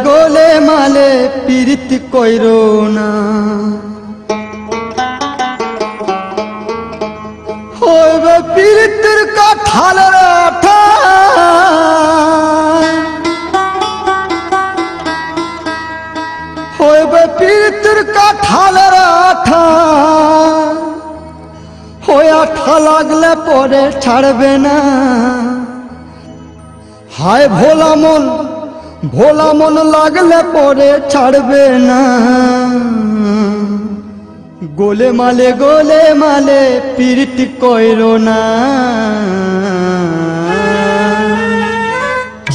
गोले माले पीरित कोइरो ना होवे पीरितर का ठाल राठा होवे पीरितर का ठाल राठा होया ठा लागले परे छाड़बे ना हाय भोला मन लागले परे छाड़बे ना गोले माले पीरित कोइरो ना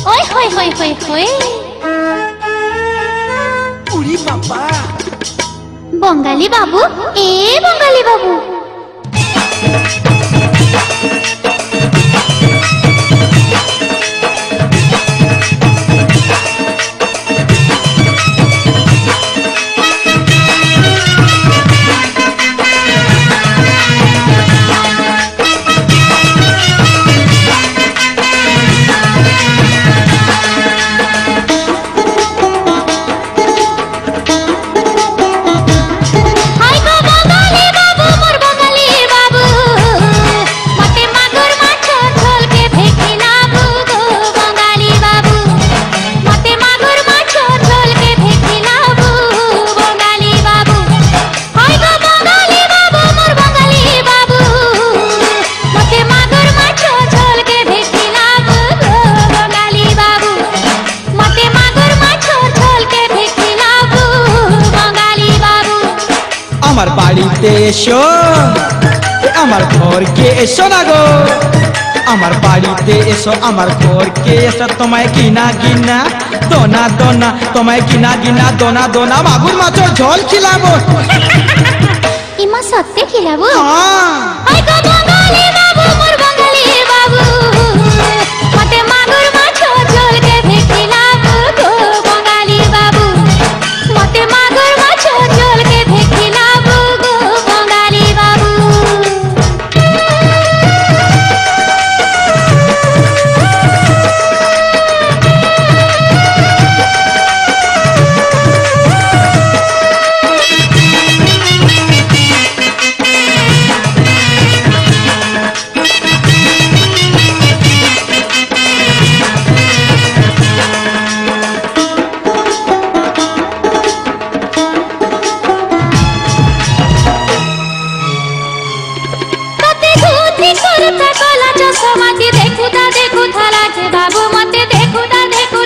ओए होय होय होय होय उरी बाबा बंगाली बाबू ए बंगाली बाबू আমার বাড়িতে এসো আমার ঘরকে এসো না গো আমার বাড়িতে এসো আমার ঘরকে এসো তোমায় কিনা গিনা দোনা দোনা তোমায় কিনা গিনা দোনা দোনা মাগুর মাছের ঝোল খিলাবো ইমা সত্যি খিলাবো হ্যাঁ আই গো বঙ্গালী বাবু মোর বঙ্গালী বাবু মতে মাগুর মাছ ঝোল কে ভেখিলাবো গো বঙ্গালী বাবু মতে মাগুর মাছ ঝোল কে ভেখিলাবো গো বঙ্গালী বাবু समाधि देखु था लागे बाबू मते देखु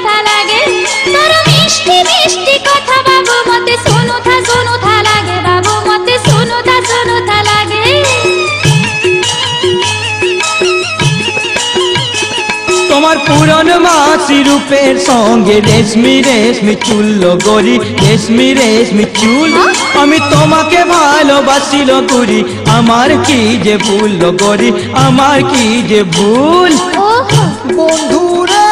था लागे तोर मिष्टी मिष्टी कथा बाबू मते सुनु था लागे बाबू मते सुनु था लागे তোমার পুরন মাসি রূপের সঙ্গে রেশমি রেশমি চুল গরি রেশমি রেশমি চুল আমি তোমাকে ভালোবাসিল করি আমার কি যে ভুল গরি আমার কি যে ভুল বন্ধুরে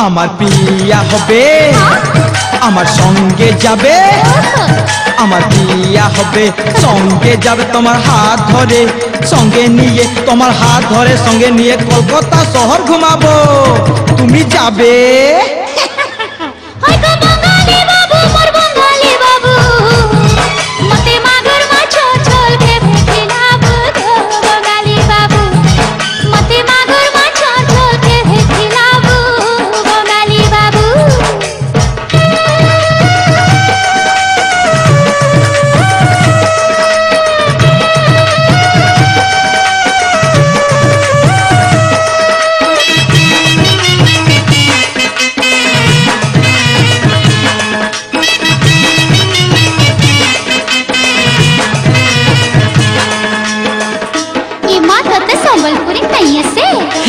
আমার পিয়া হবে আমার সঙ্গে যাবে আমার বিয়া হবে সঙ্গে যাবে তোমার হাত ধরে সঙ্গে নিয়ে তোমার হাত ধরে সঙ্গে নিয়ে কলকাতা শহর ঘুমাবো তুমি যাবে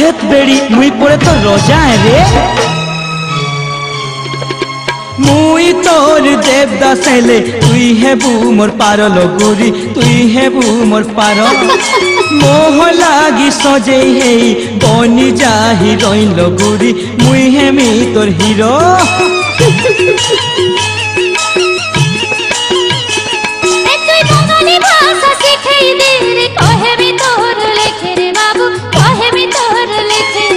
হেত বেড়ি মুই পরে তো রোজা রে মুই তোর দেবদাস হেলে তুই হেবু মোর পারল গুরি তুই হেবু মোর পার মোহ লাগি সজেই হেই বনি যা হিরোইন গুরি মুই হেমি তোর হিরো এ তুই বঙ্গালী ভাষা শিখাই দে রে কহেবি তোর লেখে রে বাবু কহেবি তোর লেখে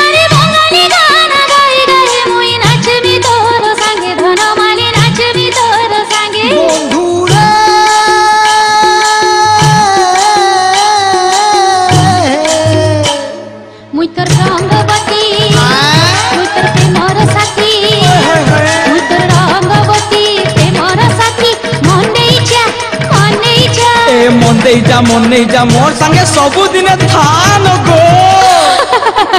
আরে বঙ্গালী গান গাই গাই মুই নাচবি তোর সঙ্গে ধনমালি নাচবি তোর সঙ্গে বন্ধুরে মুই তোর রঙ্গবতী মুই তোর প্রেমর সাথী মুই তোর রঙ্গবতী প্রেমর সাথী মনে ইচ্ছা এ মন নেই যা মোর সঙ্গে ସବୁদিনে থান গো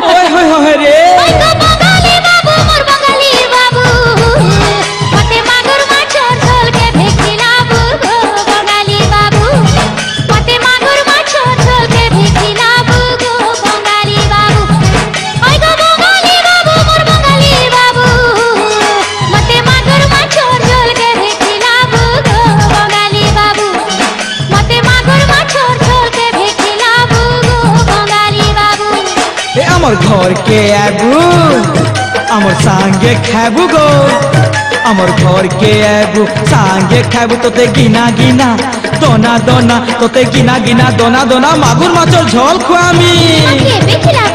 ওই হই হই রে ওই গো বঙ্গালী বাবু মোর বঙ্গালী বাবু মতে মাগুর মাছ ঝোলকে ভেখিলাবু গো বঙ্গালী বাবু মতে মাগুর মাছ ঝোলকে ভেখিলাবু গো বঙ্গালী বাবু ওই গো বঙ্গালী বাবু মোর বঙ্গালী বাবু মতে মাগুর মাছ ঝোলকে ভেখিলাবু গো বঙ্গালী বাবু মতে মাগুর মাছ ঝোলকে ভেখিলাবু গো বঙ্গালী বাবু এ আমার ঘর কে আবু আমার সঙ্গে খাবু গো আমার ঘর কে আবু সঙ্গে খাবু তোতে গিনা গিনা দনা দনা তোতে গিনা গিনা দনা দনা মাগুর মাছর ঝোল খুয়ামি আগে বেখিলাবু